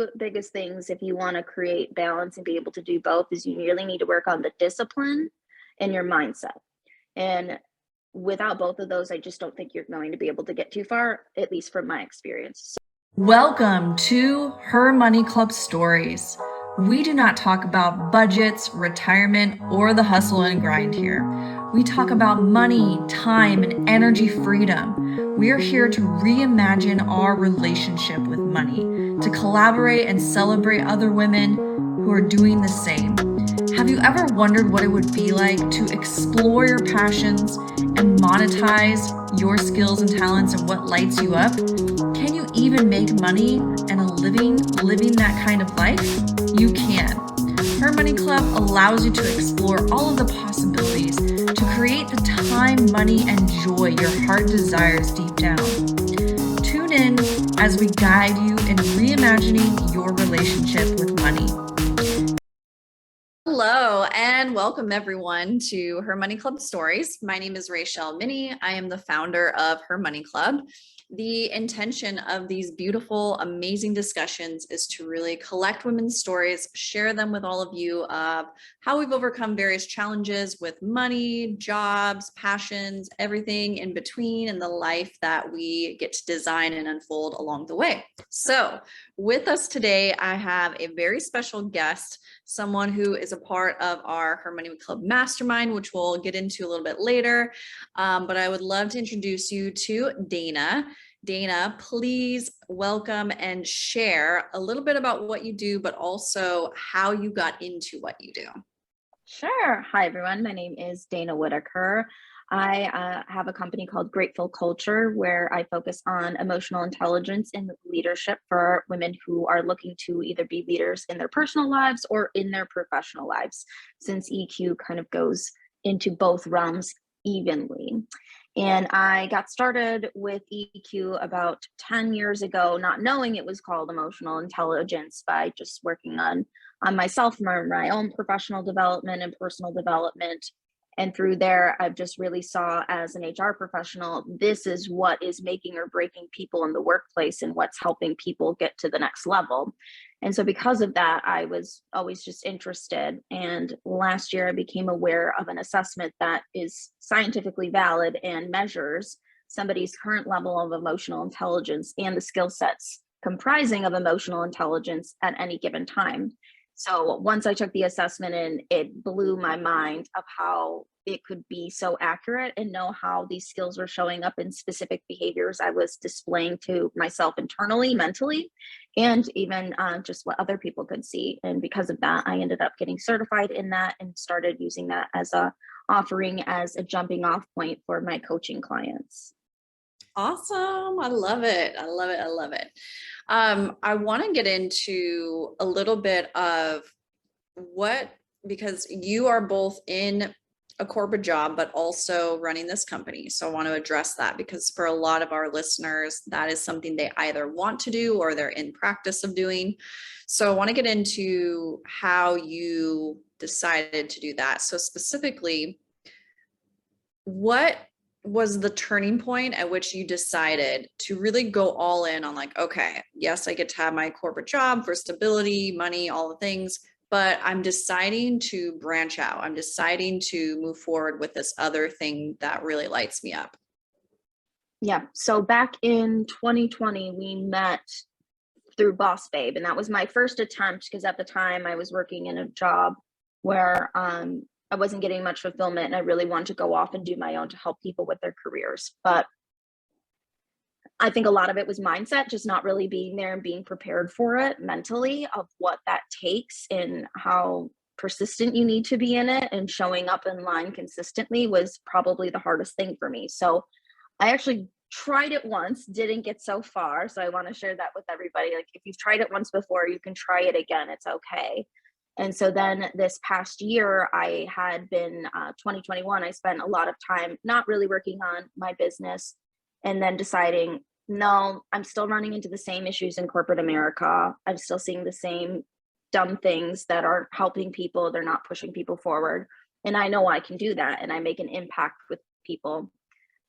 two biggest things if you want to create balance and be able to do both is you really need to work on the discipline and your mindset. And without both of those, I just don't think you're going to be able to get too far, at least from my experience. Welcome to Her Money Club Stories. We do not talk about budgets, retirement, or the hustle and grind here. We talk about money, time, and energy freedom. We are here to reimagine our relationship with money, to collaborate and celebrate other women who are doing the same. Have you ever wondered what it would be like to explore your passions and monetize your skills and talents and what lights you up? Can you even make money and a living that kind of life? You can. Her Money Club allows you to explore all of the possibilities to create the time, money, and joy your heart desires deep down. Tune in as we guide you in reimagining your relationship with money. Hello and welcome everyone to Her Money Club Stories. My name is Rachel Minnie. I am the founder of Her Money Club. The intention of these beautiful, amazing discussions is to really collect women's stories, share them with all of you of how we've overcome various challenges with money, jobs, passions, everything in between, and the life that we get to design and unfold along the way. So with us today, I have a very special guest, someone who is a part of our Her Money Club Mastermind, which we'll get into a little bit later. But I would love to introduce you to Dana. Dana, please welcome and share a little bit about what you do, but also how you got into what you do. Sure. Hi, everyone. My name is Dana Whitaker. I have a company called Grateful Culture, where I focus on emotional intelligence and leadership for women who are looking to either be leaders in their personal lives or in their professional lives, since EQ kind of goes into both realms evenly. And I got started with EQ about 10 years ago, not knowing it was called emotional intelligence, by just working on myself, my own professional development and personal development. And through there, I've just really saw as an HR professional, this is what is making or breaking people in the workplace and what's helping people get to the next level. And so because of that, I was always just interested. And last year, I became aware of an assessment that is scientifically valid and measures somebody's current level of emotional intelligence and the skill sets comprising of emotional intelligence at any given time. So once I took the assessment in, it blew my mind of how it could be so accurate and know how these skills were showing up in specific behaviors I was displaying to myself internally, mentally, and even just what other people could see. And because of that, I ended up getting certified in that and started using that as a offering as a jumping off point for my coaching clients. Awesome. I love it. I love it. I love it. I want to get into a little bit of because you are both in a corporate job, but also running this company. So I want to address that because for a lot of our listeners, that is something they either want to do or they're in practice of doing. So I want to get into how you decided to do that. So specifically, what was the turning point at which you decided to really go all in on like, okay, yes, I get to have my corporate job for stability, money, all the things, but I'm deciding to branch out. I'm deciding to move forward with this other thing that really lights me up. Yeah. So back in 2020, we met through Boss Babe, and that was my first attempt because at the time I was working in a job where I wasn't getting much fulfillment and I really wanted to go off and do my own to help people with their careers. But I think a lot of it was mindset, just not really being there and being prepared for it mentally of what that takes and how persistent you need to be in it, and showing up in line consistently was probably the hardest thing for me. So I actually tried it once, didn't get so far. So I want to share that with everybody. Like if you've tried it once before, you can try it again. It's okay. And so then this past year, I had been 2021, I spent a lot of time not really working on my business and then deciding, no, I'm still running into the same issues in corporate America. I'm still seeing the same dumb things that aren't helping people. They're not pushing people forward. And I know I can do that. And I make an impact with people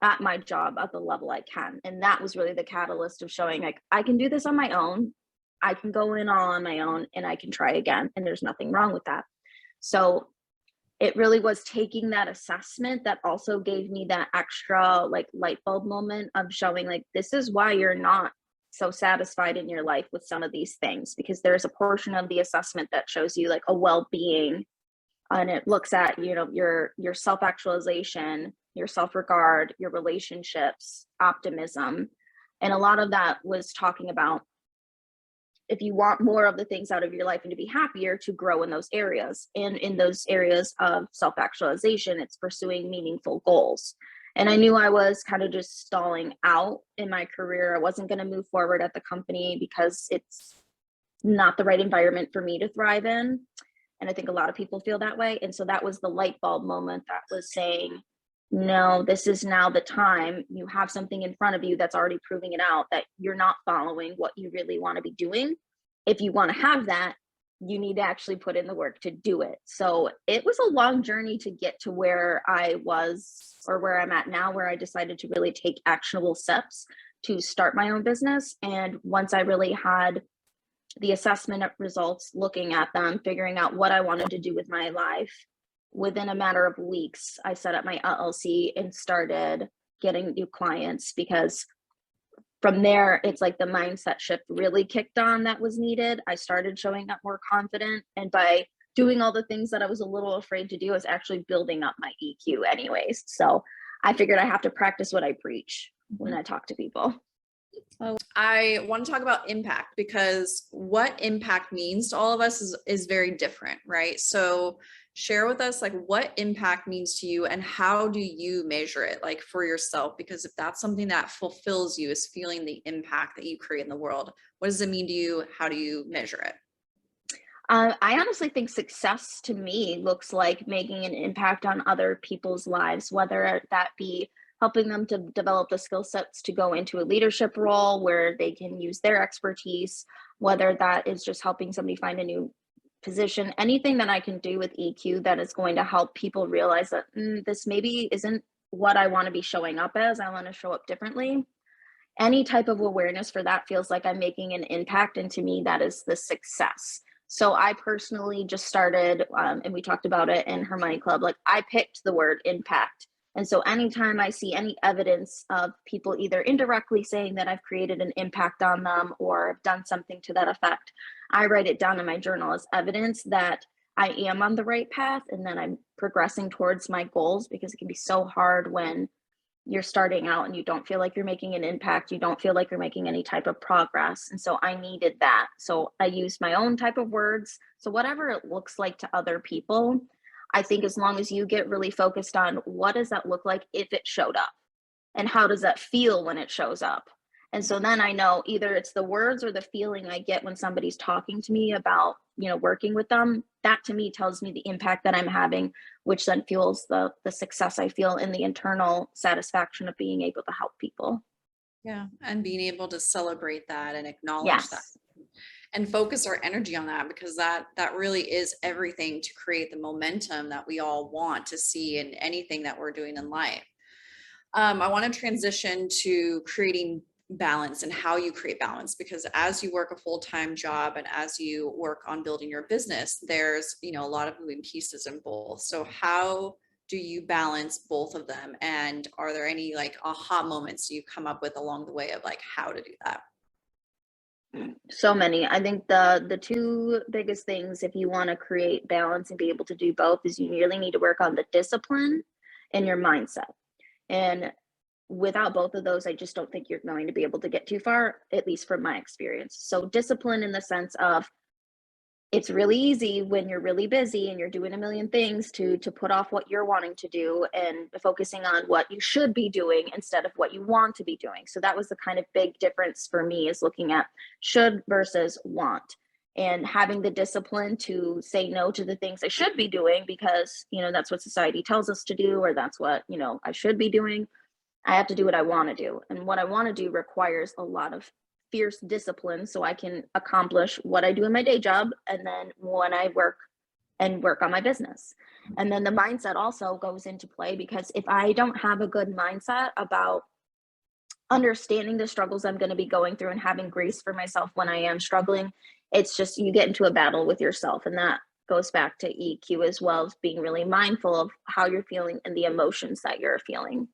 at my job at the level I can. And that was really the catalyst of showing like, I can do this on my own. I can go in all on my own and I can try again. And there's nothing wrong with that. So it really was taking that assessment that also gave me that extra like light bulb moment of showing like, this is why you're not so satisfied in your life with some of these things, because there's a portion of the assessment that shows you like a well-being, and it looks at, you know, your self-actualization, your self-regard, your relationships, optimism. And a lot of that was talking about, if you want more of the things out of your life and to be happier, to grow in those areas. And in those areas of self-actualization, it's pursuing meaningful goals. And I knew I was kind of just stalling out in my career. I wasn't going to move forward at the company because it's not the right environment for me to thrive in. And I think a lot of people feel that way. And so that was the light bulb moment that was saying, no, this is now the time. You have something in front of you that's already proving it out, that you're not following what you really want to be doing. If you want to have that, you need to actually put in the work to do it. So it was a long journey to get to where I was, or where I'm at now, where I decided to really take actionable steps to start my own business. And once I really had the assessment results, looking at them, figuring out what I wanted to do with my life, within a matter of weeks, I set up my LLC and started getting new clients, because from there, it's like the mindset shift really kicked on that was needed. I started showing up more confident. And by doing all the things that I was a little afraid to do, is actually building up my EQ anyways. So I figured I have to practice what I preach when I talk to people. I want to talk about impact, because what impact means to all of us is very different, right? So share with us like what impact means to you and how do you measure it, like for yourself? Because if that's something that fulfills you, is feeling the impact that you create in the world, what does it mean to you? How do you measure it? I honestly think success to me looks like making an impact on other people's lives, whether that be helping them to develop the skill sets to go into a leadership role where they can use their expertise, whether that is just helping somebody find a new position, anything that I can do with EQ that is going to help people realize that this maybe isn't what I want to be showing up as. I want to show up differently. Any type of awareness for that feels like I'm making an impact. And to me, that is the success. So I personally just started, and we talked about it in Her Money Club, like I picked the word impact. And so anytime I see any evidence of people either indirectly saying that I've created an impact on them or done something to that effect, I write it down in my journal as evidence that I am on the right path and that I'm progressing towards my goals, because it can be so hard when you're starting out and you don't feel like you're making an impact. You don't feel like you're making any type of progress. And so I needed that. So I used my own type of words. So whatever it looks like to other people, I think as long as you get really focused on what does that look like if it showed up, and how does that feel when it shows up? And so then I know either it's the words or the feeling I get when somebody's talking to me about, you know, working with them. That to me tells me the impact that I'm having, which then fuels the success I feel in the internal satisfaction of being able to help people. Yeah. And being able to celebrate that and acknowledge that Yes. and focus our energy on that, because that really is everything to create the momentum that we all want to see in anything that we're doing in life. I want to transition to creating balance and how you create balance, because as you work a full-time job and as you work on building your business, there's, you know, a lot of moving pieces in both. So how do you balance both of them? And are there any like aha moments you come up with along the way of like how to do that? So many. I think the two biggest things, if you want to create balance and be able to do both, is you really need to work on the discipline and your mindset. And without both of those, I just don't think you're going to be able to get too far, at least from my experience. So discipline in the sense of, it's really easy when you're really busy and you're doing a million things to put off what you're wanting to do and focusing on what you should be doing instead of what you want to be doing. So that was the kind of big difference for me, is looking at should versus want, and having the discipline to say no to the things I should be doing because, you know, that's what society tells us to do, or that's what, you know, I should be doing. I have to do what I want to do. And what I want to do requires a lot of fierce discipline so I can accomplish what I do in my day job. And then when I work on my business. And then the mindset also goes into play, because if I don't have a good mindset about understanding the struggles I'm going to be going through and having grace for myself when I am struggling. It's just you get into a battle with yourself, and that goes back to EQ as well, as being really mindful of how you're feeling and the emotions that you're feeling.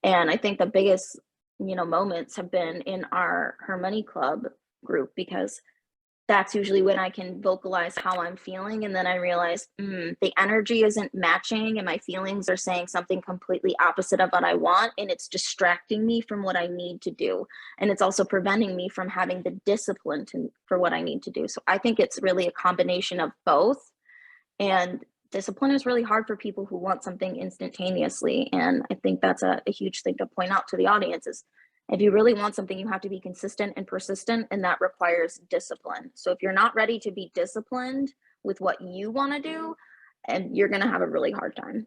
And I think the biggest, moments have been in our Her Money Club group, because that's usually when I can vocalize how I'm feeling. And then I realize the energy isn't matching and my feelings are saying something completely opposite of what I want. And it's distracting me from what I need to do. And it's also preventing me from having the discipline for what I need to do. So I think it's really a combination of both. And discipline is really hard for people who want something instantaneously. And I think that's a huge thing to point out to the audience is, if you really want something, you have to be consistent and persistent, and that requires discipline. So if you're not ready to be disciplined with what you want to do, and you're going to have a really hard time.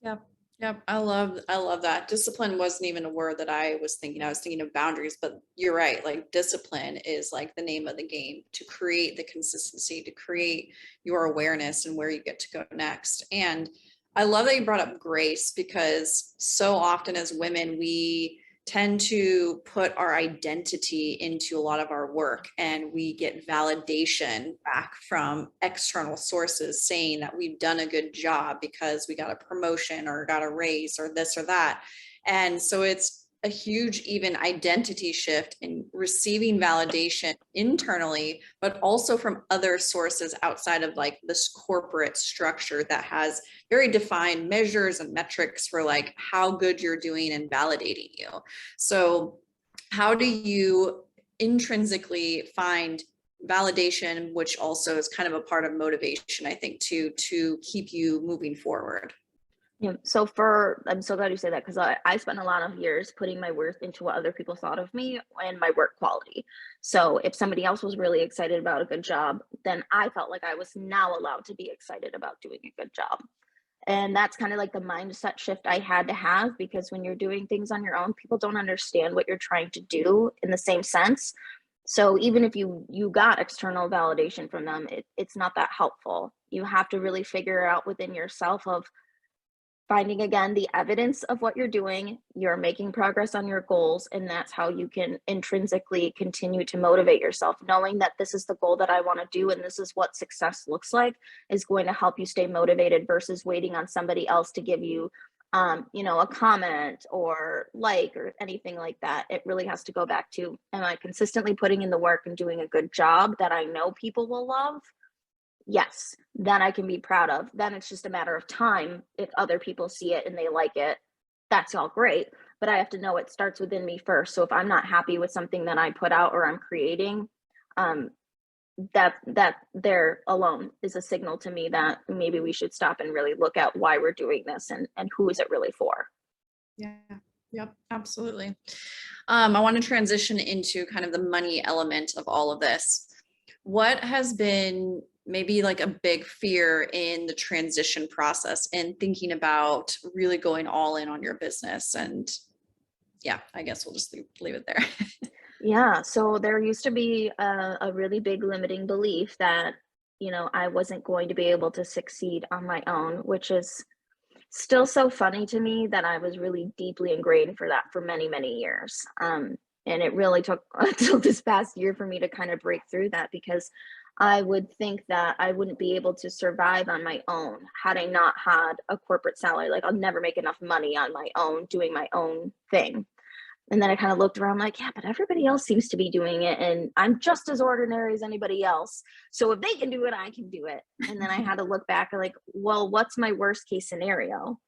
Yep. Yep. I love that. Discipline wasn't even a word that I was thinking. I was thinking of boundaries, but you're right. Like discipline is like the name of the game to create the consistency, to create your awareness and where you get to go next. And I love that you brought up grace, because so often as women, we tend to put our identity into a lot of our work, and we get validation back from external sources saying that we've done a good job because we got a promotion or got a raise or this or that. And so it's a huge even identity shift in receiving validation internally, but also from other sources outside of like this corporate structure that has very defined measures and metrics for like how good you're doing and validating you. So how do you intrinsically find validation, which also is kind of a part of motivation, I think, to keep you moving forward? Yeah. So I'm so glad you say that, because I spent a lot of years putting my worth into what other people thought of me and my work quality. So if somebody else was really excited about a good job, then I felt like I was now allowed to be excited about doing a good job. And that's kind of like the mindset shift I had to have, because when you're doing things on your own, people don't understand what you're trying to do in the same sense. So even if you got external validation from them, it's not that helpful. You have to really figure out within yourself of finding again the evidence of what you're doing, you're making progress on your goals, and that's how you can intrinsically continue to motivate yourself. Knowing that this is the goal that I want to do and this is what success looks like is going to help you stay motivated versus waiting on somebody else to give you a comment or like or anything like that. It really has to go back to, am I consistently putting in the work and doing a good job that I know people will love? Yes, then I can be proud of. Then it's just a matter of time. If other people see it and they like it, that's all great. But I have to know it starts within me first. So if I'm not happy with something that I put out or I'm creating, um, that there alone is a signal to me that maybe we should stop and really look at why we're doing this and who is it really for. Yeah. Yep, absolutely. I want to transition into kind of the money element of all of this. What has been maybe like a big fear in the transition process and thinking about really going all in on your business? And yeah, I guess we'll just leave it there. Yeah, so there used to be a really big limiting belief that, I wasn't going to be able to succeed on my own, which is still so funny to me that I was really deeply ingrained for that for many, many years. And it really took until this past year for me to kind of break through that, because I would think that I wouldn't be able to survive on my own had I not had a corporate salary. Like, I'll never make enough money on my own doing my own thing. And then I kind of looked around like, yeah, but everybody else seems to be doing it. And I'm just as ordinary as anybody else. So if they can do it, I can do it. And then I had to look back like, well, what's my worst case scenario?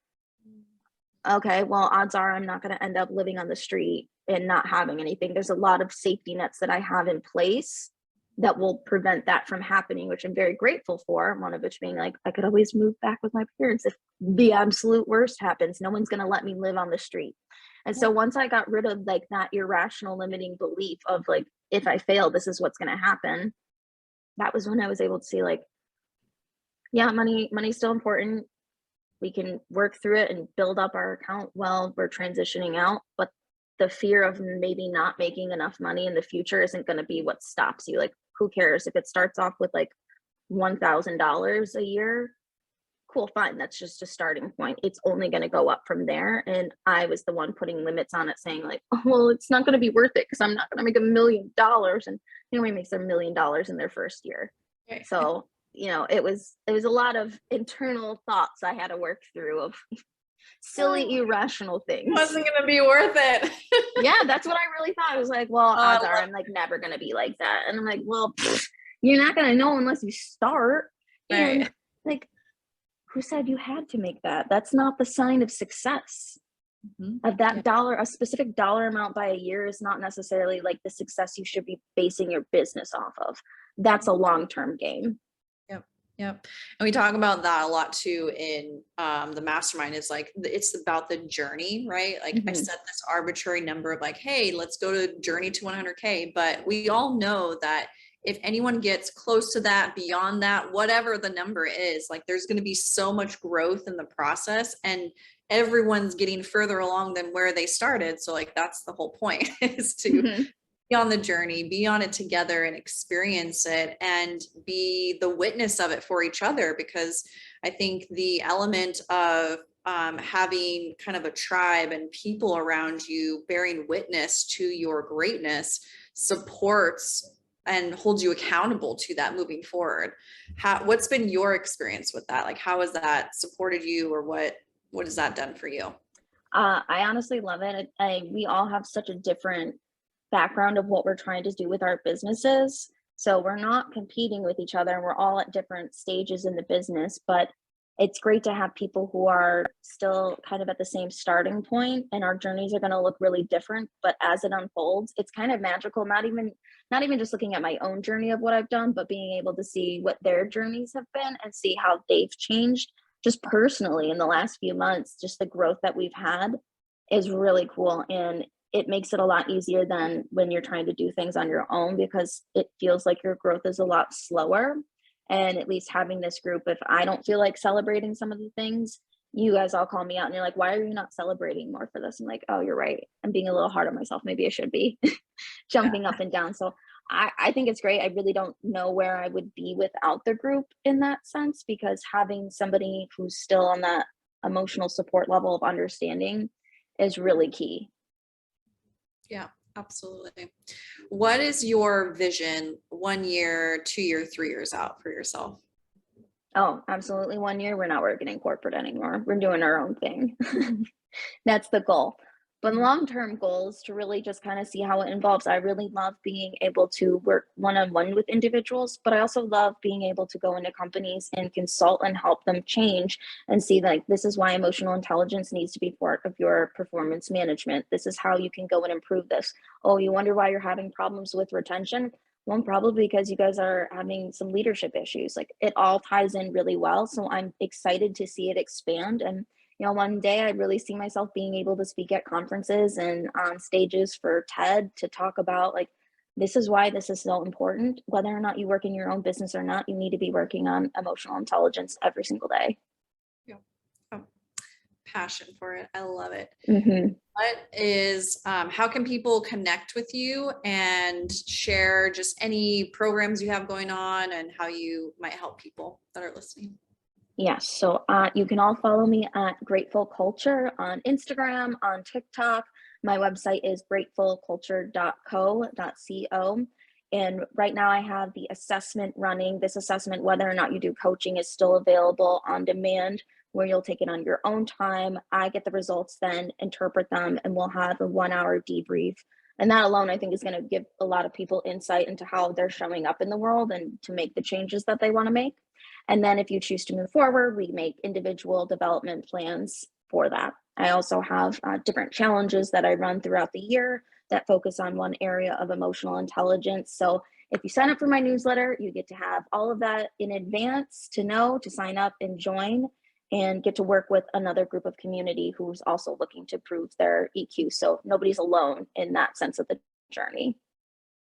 Okay, well, odds are I'm not going to end up living on the street and not having anything. There's a lot of safety nets that I have in place that will prevent that from happening, which I'm very grateful for. One of which being like, I could always move back with my parents if the absolute worst happens. No one's going to let me live on the street. And so once I got rid of like that irrational limiting belief of like, if I fail, this is what's going to happen. That was when I was able to see like, yeah, money's still important. We can work through it and build up our account while we're transitioning out. But the fear of maybe not making enough money in the future isn't going to be what stops you. Like, who cares if it starts off with like $1,000 a year? cool, fine. That's just a starting point. It's only going to go up from there. And I was the one putting limits on it, saying like, oh, well, it's not going to be worth it because I'm not going to make $1 million. And nobody makes $1 million in their first year. Right. So, it was a lot of internal thoughts I had to work through of silly, irrational things. Wasn't going to be worth it. Yeah, that's what I really thought. I was like, well, odds are I'm like never going to be like that. And I'm like, well, you're not going to know unless you start. Right. And like, who said you had to make that? That's not the sign of success. Of that dollar, a specific dollar amount by a year is not necessarily like the success you should be basing your business off of. That's a long-term game. Yep. And we talk about that a lot too in the mastermind. Is like, it's about the journey, right? Like I set this arbitrary number of like, hey, let's go to journey to 100K. But we all know that if anyone gets close to that, beyond that, whatever the number is, like there's going to be so much growth in the process, and everyone's getting further along than where they started. So like, that's the whole point, is to be on the journey, be on it together and experience it and be the witness of it for each other. Because I think the element of having kind of a tribe and people around you bearing witness to your greatness supports and holds you accountable to that moving forward. What's been your experience with that? Like, how has that supported you, or what has that done for you? I honestly love it. We all have such a different background of what we're trying to do with our businesses. So we're not competing with each other, and we're all at different stages in the business, but it's great to have people who are still kind of at the same starting point, and our journeys are going to look really different. But as it unfolds, it's kind of magical. Not even just looking at my own journey of what I've done, but being able to see what their journeys have been and see how they've changed just personally in the last few months. Just the growth that we've had is really cool. And it makes it a lot easier than when you're trying to do things on your own, because it feels like your growth is a lot slower. And at least having this group, if I don't feel like celebrating some of the things, you guys all call me out and you're like, why are you not celebrating more for this? I'm like, oh, you're right. I'm being a little hard on myself. Maybe I should be jumping up and down. So I think it's great. I really don't know where I would be without the group in that sense, because having somebody who's still on that emotional support level of understanding is really key. Yeah, absolutely. What is your vision 1 year, 2 year, 3 years out for yourself? Oh, absolutely. 1 year, we're not working in corporate anymore. We're doing our own thing. That's the goal. But long-term goals to really just kind of see how it involves. I really love being able to work one-on-one with individuals, but I also love being able to go into companies and consult and help them change and see like, this is why emotional intelligence needs to be part of your performance management. This is how you can go and improve this. Oh, you wonder why you're having problems with retention? Well, probably because you guys are having some leadership issues. Like, it all ties in really well. So I'm excited to see it expand. And one day I really see myself being able to speak at conferences and on stages for TED to talk about like, this is why this is so important. Whether or not you work in your own business or not, you need to be working on emotional intelligence every single day. Yeah. Oh, passion for it. I love it. Mm-hmm. What is, how can people connect with you and share just any programs you have going on and how you might help people that are listening? Yes. So you can all follow me at Grateful Culture on Instagram, on TikTok. My website is gratefulculture.co. And right now I have the assessment running. This assessment, whether or not you do coaching, is still available on demand, where you'll take it on your own time. I get the results, then interpret them, and we'll have a 1 hour debrief. And that alone, I think, is going to give a lot of people insight into how they're showing up in the world and to make the changes that they want to make. And then if you choose to move forward, we make individual development plans for that. I also have different challenges that I run throughout the year that focus on one area of emotional intelligence. So if you sign up for my newsletter, you get to have all of that in advance to know, to sign up and join, and get to work with another group of community who's also looking to prove their EQ. So nobody's alone in that sense of the journey.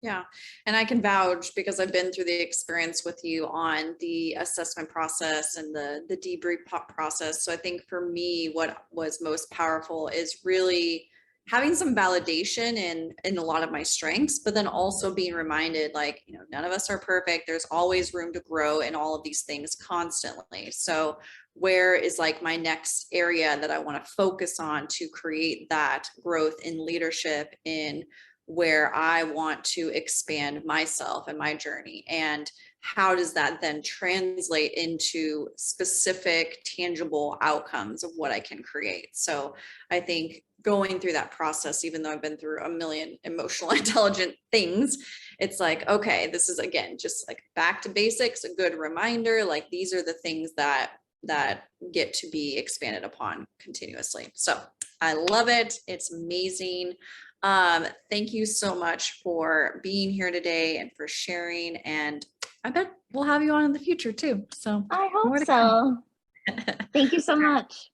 Yeah. And I can vouch because I've been through the experience with you on the assessment process and the debrief process. So I think for me, what was most powerful is really having some validation in a lot of my strengths, but then also being reminded, like, you know, none of us are perfect. There's always room to grow in all of these things constantly. So where is like my next area that I want to focus on to create that growth in leadership, in where I want to expand myself and my journey, and how does that then translate into specific tangible outcomes of what I can create? So I think going through that process, even though I've been through a million emotional intelligent things, it's like, okay, this is again just like back to basics, a good reminder, like these are the things that get to be expanded upon continuously. So I love it. It's amazing. Thank you so much for being here today and for sharing, and I bet we'll have you on in the future too. So I more hope to come. so. Thank you so much.